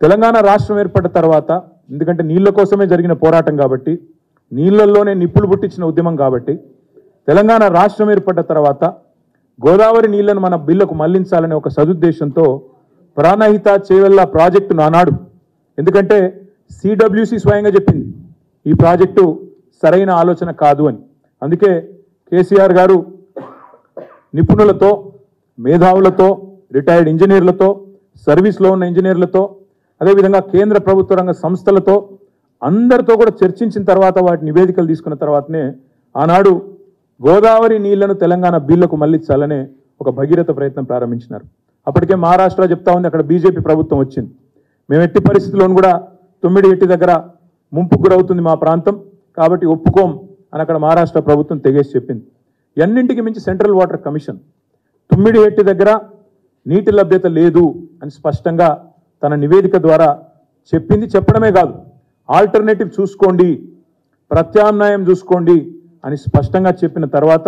తెలంగాణ రాష్ట్రం ఏర్పడిన తర్వాత, ఎందుకంటే నీళ్ల కోసమే జరిగిన పోరాటం కాబట్టి, నీళ్లలోనే నిప్పులు పుట్టించిన ఉద్యమం కాబట్టి, తెలంగాణ రాష్ట్రం ఏర్పడిన తర్వాత గోదావరి నీళ్లను మన బిల్లకు మళ్లించాలనే ఒక సదుద్దేశంతో ప్రాణహిత చేవెళ్ళ ప్రాజెక్టును ఆనాడు, ఎందుకంటే సిడబ్ల్యూసి స్వయంగా చెప్పింది ఈ ప్రాజెక్టు సరైన ఆలోచన కాదు అని. అందుకే కేసీఆర్ గారు నిపుణులతో, మేధావులతో, రిటైర్డ్ ఇంజనీర్లతో, సర్వీస్లో ఉన్న ఇంజనీర్లతో, అదేవిధంగా కేంద్ర ప్రభుత్వ రంగ సంస్థలతో అందరితో కూడా చర్చించిన తర్వాత వాటి నివేదికలు తీసుకున్న తర్వాతనే ఆనాడు గోదావరి నీళ్లను తెలంగాణ బిల్లుకు మళ్లించాలనే ఒక భగీరథ ప్రయత్నం ప్రారంభించినారు. అప్పటికే మహారాష్ట్ర చెప్తా ఉంది, అక్కడ బీజేపీ ప్రభుత్వం వచ్చింది. మేము ఎట్టి పరిస్థితుల్లోనూ కూడా తుమ్మిడిహెట్టి దగ్గర ముంపుకు గురవుతుంది మా ప్రాంతం, కాబట్టి ఒప్పుకోం అని అక్కడ మహారాష్ట్ర ప్రభుత్వం తెగేసి చెప్పింది. ఎన్నింటికి మించి సెంట్రల్ వాటర్ కమిషన్ తుమ్మిడిహెట్టి దగ్గర నీటి లభ్యత లేదు అని స్పష్టంగా తన నివేదిక ద్వారా చెప్పింది. చెప్పడమే కాదు, ఆల్టర్నేటివ్ చూసుకోండి, ప్రత్యామ్నాయం చూసుకోండి అని స్పష్టంగా చెప్పిన తర్వాత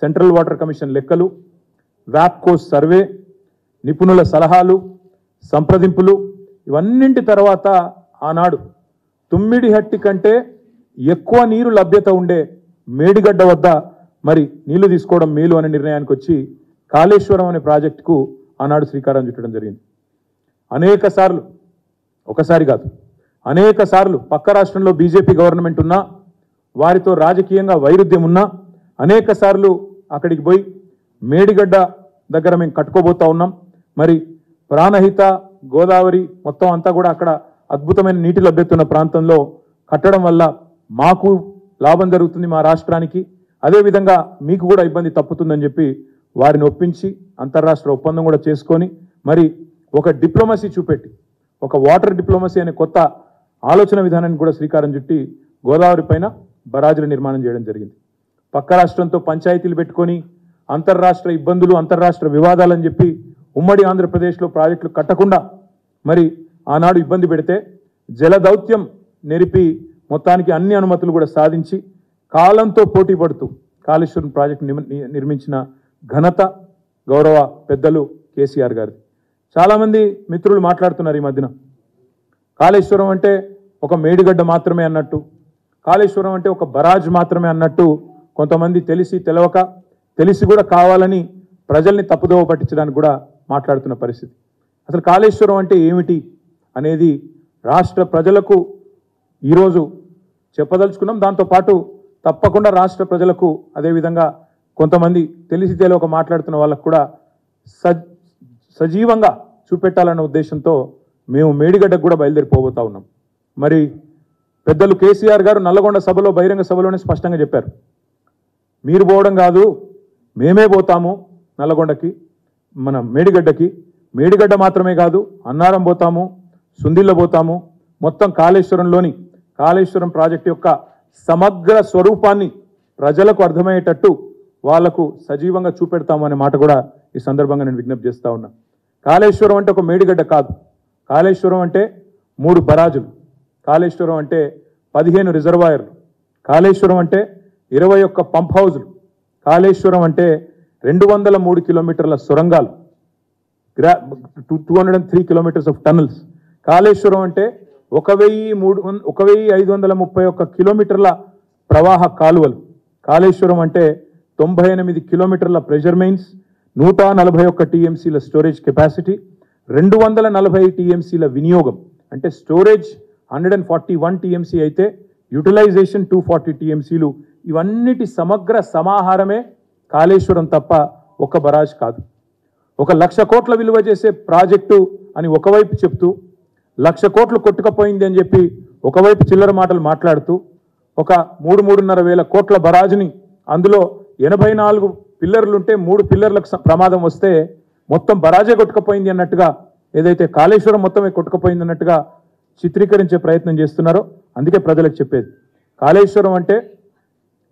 సెంట్రల్ వాటర్ కమిషన్ లెక్కలు, వ్యాప్కో సర్వే, నిపుణుల సలహాలు, సంప్రదింపులు, ఇవన్నింటి తర్వాత ఆనాడు తుమ్మిడిహట్టి కంటే ఎక్కువ నీరు లభ్యత ఉండే మేడిగడ్డ వద్ద మరి నీళ్లు తీసుకోవడం మేలు అనే నిర్ణయానికి వచ్చి కాళేశ్వరం అనే ప్రాజెక్టుకు ఆనాడు శ్రీకారం చుట్టడం జరిగింది. అనేక సార్లు, ఒకసారి కాదు అనేక సార్లు పక్క రాష్ట్రంలో బీజేపీ గవర్నమెంట్ ఉన్నా, వారితో రాజకీయంగా వైరుధ్యం ఉన్నా అనేక సార్లు అక్కడికి పోయి మేడిగడ్డ దగ్గర మేము కట్టుకోబోతా ఉన్నాం, మరి ప్రాణహిత గోదావరి మొత్తం అంతా కూడా అక్కడ అద్భుతమైన నీటి లభ్యత ఉన్న ప్రాంతంలో కట్టడం వల్ల మాకు లాభం జరుగుతుంది, మా రాష్ట్రానికి, అదేవిధంగా మీకు కూడా ఇబ్బంది తప్పుతుందని చెప్పి వారిని ఒప్పించి అంతర్రాష్ట్ర ఒప్పందం కూడా చేసుకొని మరి ఒక డిప్లొమసీ చూపెట్టి, ఒక వాటర్ డిప్లొమసీ అనే కొత్త ఆలోచన విధానాన్ని కూడా శ్రీకారం చుట్టి గోదావరి పైన బరాజుల నిర్మాణం చేయడం జరిగింది. పక్క రాష్ట్రంతో పంచాయతీలు పెట్టుకొని అంతర్రాష్ట్ర ఇబ్బందులు, అంతర్రాష్ట్ర వివాదాలని చెప్పి ఉమ్మడి ఆంధ్రప్రదేశ్లో ప్రాజెక్టులు కట్టకుండా మరి ఆనాడు ఇబ్బంది పెడితే జల దౌత్యం నెరిపి మొత్తానికి అన్ని అనుమతులు కూడా సాధించి కాలంతో పోటీ పడుతూ కాళేశ్వరం ప్రాజెక్టు నిర్మించిన ఘనత గౌరవ పెద్దలు కేసీఆర్ గారిది. చాలామంది మిత్రులు మాట్లాడుతున్నారు ఈ మధ్యన, కాళేశ్వరం అంటే ఒక మేడిగడ్డ మాత్రమే అన్నట్టు, కాళేశ్వరం అంటే ఒక బరాజ్ మాత్రమే అన్నట్టు కొంతమంది తెలిసి తెలవక, తెలిసి కూడా కావాలని ప్రజల్ని తప్పుదోవ పట్టించడానికి కూడా మాట్లాడుతున్న పరిస్థితి. అసలు కాళేశ్వరం అంటే ఏమిటి అనేది రాష్ట్ర ప్రజలకు ఈరోజు చెప్పదలుచుకున్నాం. దాంతోపాటు తప్పకుండా రాష్ట్ర ప్రజలకు, అదేవిధంగా కొంతమంది తెలిసి తెలియక మాట్లాడుతున్న వాళ్ళకు కూడా సజీవంగా చూపెట్టాలన్న ఉద్దేశంతో మేము మేడిగడ్డకు కూడా బయలుదేరిపోబోతా ఉన్నాం. మరి పెద్దలు కేసీఆర్ గారు నల్లగొండ సభలో, బహిరంగ సభలోనే స్పష్టంగా చెప్పారు, మీరు పోవడం కాదు మేమే పోతాము నల్లగొండకి, మన మేడిగడ్డకి. మేడిగడ్డ మాత్రమే కాదు, అన్నారం పోతాము, సుందిల్ల పోతాము, మొత్తం కాళేశ్వరంలోని కాళేశ్వరం ప్రాజెక్టు యొక్క సమగ్ర స్వరూపాన్ని ప్రజలకు అర్థమయ్యేటట్టు వాళ్లకు సజీవంగా చూపెడతాము అనే మాట కూడా ఈ సందర్భంగా నేను విజ్ఞప్తి చేస్తా ఉన్నా. కాళేశ్వరం అంటే ఒక మేడిగడ్డ కాదు, కాళేశ్వరం అంటే 3 బరాజులు, కాళేశ్వరం అంటే 15 రిజర్వాయర్లు, కాళేశ్వరం అంటే 21 పంప్ హౌజులు, కాళేశ్వరం అంటే 203 కిలోమీటర్ల సొరంగాలు, 203 కిలోమీటర్స్ ఆఫ్ టనల్స్, కాళేశ్వరం అంటే 1531 కిలోమీటర్ల ప్రవాహ కాలువలు, కాళేశ్వరం అంటే 98 కిలోమీటర్ల ప్రెషర్ మెయిన్స్, 141 టీఎంసీల స్టోరేజ్ కెపాసిటీ, 240 టీఎంసీల వినియోగం. అంటే స్టోరేజ్ 141 టీఎంసీ అయితే యూటిలైజేషన్ 240 టీఎంసీలు. ఇవన్నిటి సమగ్ర సమాహారమే కాళేశ్వరం తప్ప ఒక బరాజ్ కాదు. 1,00,000 కోట్ల విలువ చేసే ప్రాజెక్టు అని ఒకవైపు చెప్తూ, 1,00,000 కోట్లు కొట్టుకపోయింది అని చెప్పి ఒకవైపు చిల్లర మాటలు మాట్లాడుతూ, ఒక 3-3.5 వేల కోట్ల బరాజుని, అందులో 84 పిల్లర్లుంటే 3 పిల్లర్లకు ప్రమాదం వస్తే మొత్తం బరాజే కొట్టుకపోయింది అన్నట్టుగా, ఏదైతే కాళేశ్వరం మొత్తమే కొట్టుకపోయింది అన్నట్టుగా చిత్రీకరించే ప్రయత్నం చేస్తున్నారో, అందుకే ప్రజలకు చెప్పేది, కాళేశ్వరం అంటే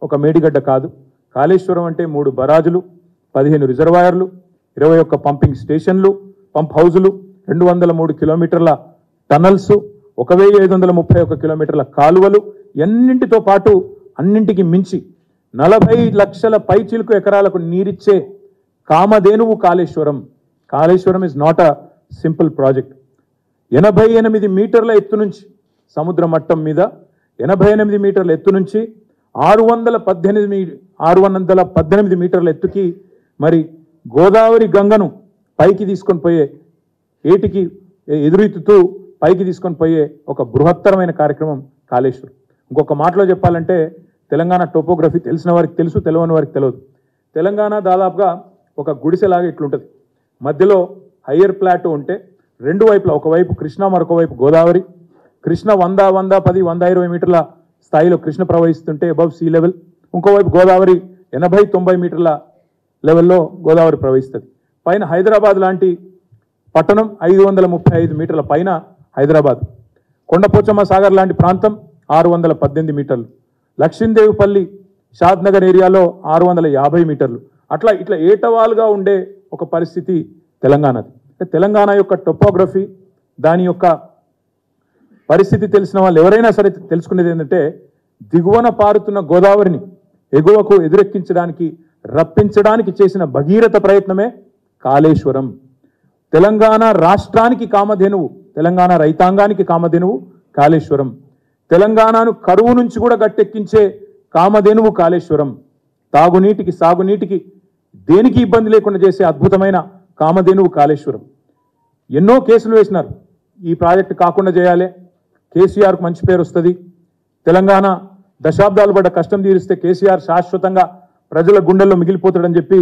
ఒక మేడిగడ్డ కాదు, కాళేశ్వరం అంటే 3 బరాజులు, 15 రిజర్వాయర్లు, 21 పంపింగ్ స్టేషన్లు, పంప్ హౌజులు, 203 కిలోమీటర్ల టనల్స్, 1531 కిలోమీటర్ల కాలువలు, ఎన్నింటితో పాటు అన్నింటికి మించి 40 లక్షల పైచిలుకు ఎకరాలకు నీరిచ్చే కామధేనువు Kaleshwaram. Kaleshwaram is not a simple project. 88 మీటర్ల ఎత్తు నుంచి సముద్ర మట్టం మీద 88 మీటర్ల ఎత్తు నుంచి 618 మీటర్ల ఎత్తుకి మరి గోదావరి గంగను పైకి తీసుకొని పోయే ఏటికి ఎదురెత్తుతూ పైకి తీసుకొని పోయే ఒక బృహత్తరమైన కార్యక్రమం కాళేశ్వరం. ఇంకొక మాటలో చెప్పాలంటే తెలంగాణ టోపోగ్రఫీ తెలిసిన వారికి తెలుసు, తెలియని వారికి తెలియదు. తెలంగాణ దాదాపుగా ఒక గుడిసెలాగా ఇట్లుంటుంది. మధ్యలో హయ్యర్ ప్లాటో ఉంటే రెండు వైపులా, ఒకవైపు కృష్ణ మరొక వైపు గోదావరి. కృష్ణ 100, 110, 120 మీటర్ల స్థాయిలో కృష్ణ ప్రవహిస్తుంటే అబవ్ సీ లెవెల్. ఇంకోవైపు గోదావరి 80, 90 మీటర్ల లెవెల్లో గోదావరి ప్రవహిస్తుంది. పైన హైదరాబాద్ లాంటి పట్టణం 535 మీటర్ల పైన హైదరాబాద్. కొండపోచమ్మ సాగర్ లాంటి ప్రాంతం 618 మీటర్లు. లక్ష్మీదేవిపల్లి షాద్ నగర్ ఏరియాలో 650 మీటర్లు. ఇట్లా ఏటవాలుగా ఉండే ఒక పరిస్థితి తెలంగాణది. తెలంగాణ యొక్క టోపోగ్రఫీ, దాని యొక్క పరిస్థితి తెలిసిన వాళ్ళు ఎవరైనా సరే తెలుసుకునేది ఏంటంటే దిగువన పారుతున్న గోదావరిని ఎగువకు ఎదురెక్కించడానికి, రప్పించడానికి చేసిన భగీరథ ప్రయత్నమే కాళేశ్వరం. తెలంగాణ రాష్ట్రానికి కామధేనువు, తెలంగాణ రైతాంగానికి కామధేనువు కాళేశ్వరం. తెలంగాణను కరువు నుంచి కూడా గట్టెక్కించే కామధేనువు కాళేశ్వరం. తాగునీటికి, సాగునీటికి, దేనికి ఇబ్బంది లేకుండా చేసే అద్భుతమైన కామధేనువు కాళేశ్వరం. ఎన్నో కేసులు వేసినారు, ఈ ప్రాజెక్టు కాకుండా చేయాలి, కేసీఆర్కు మంచి పేరు వస్తుంది, తెలంగాణ దశాబ్దాలు పడ్డ కష్టం తీరిస్తే కేసీఆర్ శాశ్వతంగా ప్రజల గుండెల్లో మిగిలిపోతాడని చెప్పి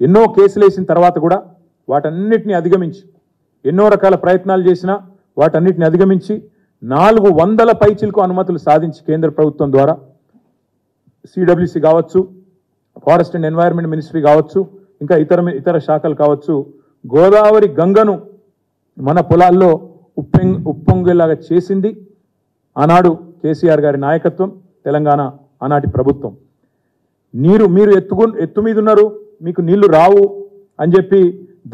ఎన్నో కేసులు వేసిన తర్వాత కూడా వాటన్నిటిని అధిగమించి, ఎన్నో రకాల ప్రయత్నాలు చేసినా వాటన్నిటిని అధిగమించి 400 పైచిలకు అనుమతులు సాధించి కేంద్ర ప్రభుత్వం ద్వారా, సిడబ్ల్యూసి కావచ్చు, ఫారెస్ట్ అండ్ ఎన్వైరన్మెంట్ మినిస్ట్రీ కావచ్చు, ఇంకా ఇతర శాఖలు కావచ్చు, గోదావరి గంగను మన పొలాల్లో ఉప్పొంగేలాగా చేసింది ఆనాడు కేసీఆర్ గారి నాయకత్వం, తెలంగాణ ఆనాటి ప్రభుత్వం. మీరు ఎత్తు మీద ఉన్నారు, మీకు నీళ్లు రావు అని చెప్పి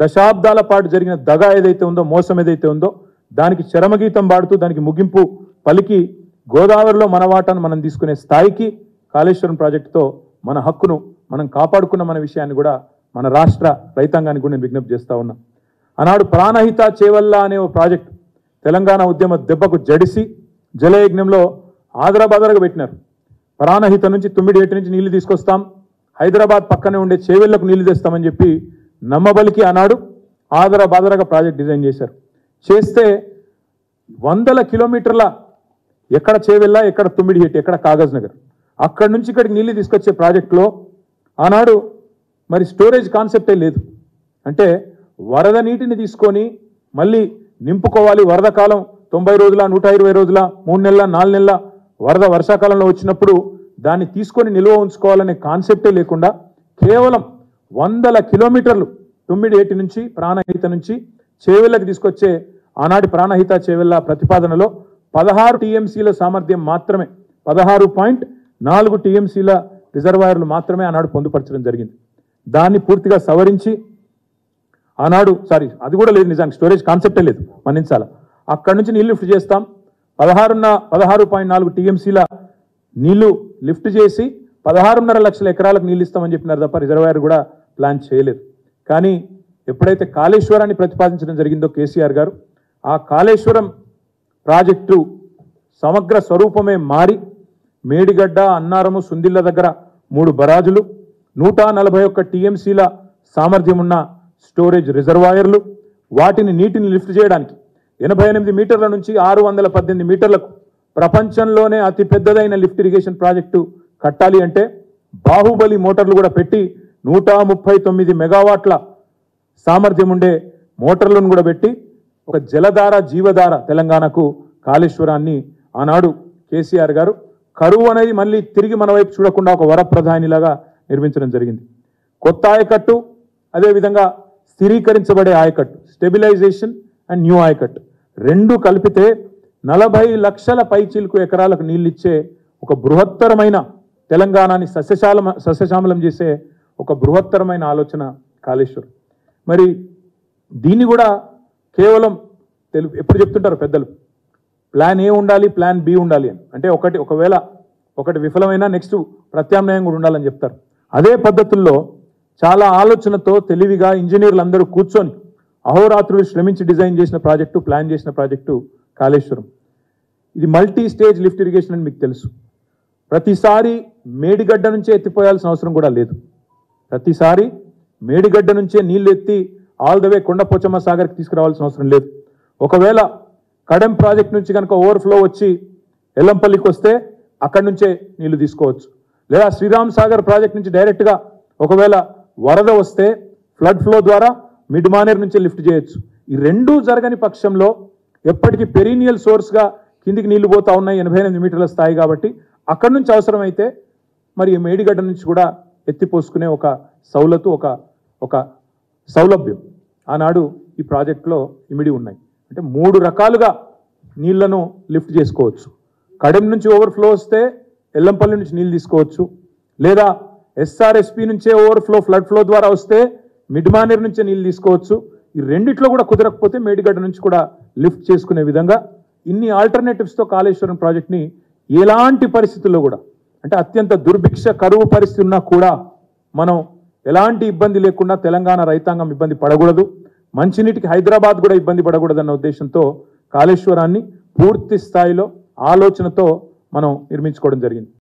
దశాబ్దాల పాటు జరిగిన దగ ఏదైతే ఉందో, మోసం ఏదైతే ఉందో, దానికి చరమగీతం పాడుతూ దానికి ముగింపు పలికి గోదావరిలో మన వాటాను మనం తీసుకునే స్థాయికి కాళేశ్వరం ప్రాజెక్టుతో మన హక్కును మనం కాపాడుకున్న మన విషయాన్ని కూడా మన రాష్ట్ర రైతాంగానికి కూడా నేను విజ్ఞప్తి చేస్తా ఉన్నా. ఆనాడు ప్రాణహిత చేవల్ల అనే ఓ ప్రాజెక్టు తెలంగాణ ఉద్యమ దెబ్బకు జడిసి జలయజ్ఞంలో ఆదరబాదరగా పెట్టినారు. ప్రాణహిత నుంచి 9 నుంచి నీళ్లు తీసుకొస్తాం, హైదరాబాద్ పక్కనే ఉండే చేవెళ్లకు నీళ్లు తెస్తామని చెప్పి నమ్మబలికి ఆనాడు ఆదరబాదరగా ప్రాజెక్ట్ డిజైన్ చేశారు. చేస్తే 100 కిలోమీటర్ల, ఎక్కడ చేవెళ్ళ, ఎక్కడ 9 ఎక్కడ కాగజ్ నగర్, అక్కడి నుంచి ఇక్కడికి నీళ్లు తీసుకొచ్చే ప్రాజెక్టులో ఆనాడు మరి స్టోరేజ్ కాన్సెప్టే లేదు. అంటే వరద నీటిని తీసుకొని మళ్ళీ నింపుకోవాలి, వరద కాలం 90 రోజుల, 120 రోజుల, 3 నెలల, 4 నెలల వరద వర్షాకాలంలో వచ్చినప్పుడు దాన్ని తీసుకొని నిల్వ ఉంచుకోవాలనే కాన్సెప్టే లేకుండా కేవలం 100 కిలోమీటర్లు 9 నుంచి ప్రాణహిత నుంచి చేవెళ్ళకి తీసుకొచ్చే ఆనాటి ప్రాణహిత చేవెళ్ళ ప్రతిపాదనలో 16 టీఎంసీల సామర్థ్యం మాత్రమే, 16.4 టీఎంసీల రిజర్వాయర్లు మాత్రమే ఆనాడు పొందుపరచడం జరిగింది. దాన్ని పూర్తిగా సవరించి ఆనాడు అది కూడా లేదు, నిజానికి స్టోరేజ్ కాన్సెప్టే లేదు, మన్నించాల. అక్కడి నుంచి నీళ్లు లిఫ్ట్ చేస్తాం, 16.4 టీఎంసీల నీళ్లు లిఫ్ట్ చేసి 16.5 లక్షల ఎకరాలకు నీళ్ళు ఇస్తామని చెప్పినారు తప్ప రిజర్వాయర్ కూడా ప్లాన్ చేయలేదు. కానీ ఎప్పుడైతే కాళేశ్వరాన్ని ప్రతిపాదించడం జరిగిందో కేసీఆర్ గారు, ఆ కాళేశ్వరం ప్రాజెక్టు సమగ్ర స్వరూపమే మారి మేడిగడ్డ, అన్నారము, సుందిళ్ళ దగ్గర 3 బరాజులు, 141 టీఎంసీల సామర్థ్యం ఉన్న స్టోరేజ్ రిజర్వాయర్లు, వాటిని నీటిని లిఫ్ట్ చేయడానికి 88 మీటర్ల నుంచి 618 మీటర్లకు ప్రపంచంలోనే అతి పెద్దదైన లిఫ్ట్ ఇరిగేషన్ ప్రాజెక్టు కట్టాలి అంటే బాహుబలి మోటార్లు కూడా పెట్టి 139 మెగావాట్ల సామర్థ్యం ఉండే మోటార్లను కూడా పెట్టి ఒక జలధార, జీవధార తెలంగాణకు కాళేశ్వరాన్ని ఆనాడు కేసీఆర్ గారు కరువు అనేది మళ్ళీ తిరిగి మన వైపు చూడకుండా ఒక వరప్రధానిలాగా నిర్మించడం జరిగింది. కొత్త ఆయకట్టు, అదేవిధంగా స్థిరీకరించబడే ఆయకట్టు, స్టెబిలైజేషన్ అండ్ న్యూ ఆయకట్టు రెండు కలిపితే 40 లక్షల పైచిలుకు ఎకరాలకు నీళ్ళిచ్చే ఒక బృహత్తరమైన, తెలంగాణని సస్యశ్యామలం చేసే ఒక బృహత్తరమైన ఆలోచన కాళేశ్వరం. మరి దీన్ని కూడా కేవలం ఎప్పుడు చెప్తుంటారు పెద్దలు, ప్లాన్ ఏ ఉండాలి, ప్లాన్ బి ఉండాలి అని. అంటే ఒకవేళ ఒకటి విఫలమైనా నెక్స్ట్ ప్రత్యామ్నాయం కూడా ఉండాలని చెప్తారు. అదే పద్ధతుల్లో చాలా ఆలోచనతో తెలివిగా ఇంజనీర్లు అందరూ కూర్చొని అహోరాత్రులు శ్రమించి డిజైన్ చేసిన ప్రాజెక్టు, ప్లాన్ చేసిన ప్రాజెక్టు కాళేశ్వరం. ఇది మల్టీ స్టేజ్ లిఫ్ట్ ఇరిగేషన్ అని మీకు తెలుసు. ప్రతిసారి మేడిగడ్డ నుంచే ఎత్తిపోయాల్సిన అవసరం కూడా లేదు. ప్రతిసారి మేడిగడ్డ నుంచే నీళ్లు ఎత్తి ఆల్ ద వే కొండపోచమ్మ సాగర్కి తీసుకురావాల్సిన అవసరం లేదు. ఒకవేళ కడెం ప్రాజెక్ట్ నుంచి కనుక ఓవర్ఫ్లో వచ్చి ఎల్లంపల్లికి వస్తే అక్కడి నుంచే నీళ్లు తీసుకోవచ్చు. లేదా శ్రీరామ్ సాగర్ ప్రాజెక్ట్ నుంచి డైరెక్ట్గా ఒకవేళ వరద వస్తే ఫ్లడ్ ఫ్లో ద్వారా మిడ్ మానేర్ నుంచి లిఫ్ట్ చేయొచ్చు. ఈ రెండూ జరగని పక్షంలో ఎప్పటికీ పెరీనియల్ సోర్స్గా కిందికి నీళ్లు పోతా ఉన్నాయి 88 మీటర్ల స్థాయి కాబట్టి అక్కడి నుంచి అవసరమైతే మరి మేడిగడ్డ నుంచి కూడా ఎత్తిపోసుకునే ఒక సౌలతు, ఒక సౌలభ్యం ఆనాడు ఈ ప్రాజెక్టులో ఇమిడి ఉన్నాయి. అంటే 3 రకాలుగా నీళ్లను లిఫ్ట్ చేసుకోవచ్చు. కడెం నుంచి ఓవర్ఫ్లో వస్తే ఎల్లంపల్లి నుంచి నీళ్ళు తీసుకోవచ్చు. లేదా ఎస్ఆర్ఎస్పి నుంచే ఓవర్ఫ్లో ఫ్లడ్ ఫ్లో ద్వారా వస్తే మిడ్మానేర్ నుంచే నీళ్ళు తీసుకోవచ్చు. ఈ రెండిట్లో కూడా కుదరకపోతే మేడిగడ్డ నుంచి కూడా లిఫ్ట్ చేసుకునే విధంగా ఇన్ని ఆల్టర్నేటివ్స్తో కాళేశ్వరం ప్రాజెక్ట్ని ఎలాంటి పరిస్థితుల్లో కూడా, అంటే అత్యంత దుర్భిక్ష కరువు పరిస్థితి ఉన్నా కూడా మనం ఎలాంటి ఇబ్బంది లేకుండా తెలంగాణ రైతాంగం ఇబ్బంది పడకూడదు, మంచినీటికి హైదరాబాద్ కూడా ఇబ్బంది పడకూడదన్న ఉద్దేశంతో కాళేశ్వరాన్ని పూర్తి స్థాయిలో ఆలోచనతో మనం నిర్మించుకోవడం జరిగింది.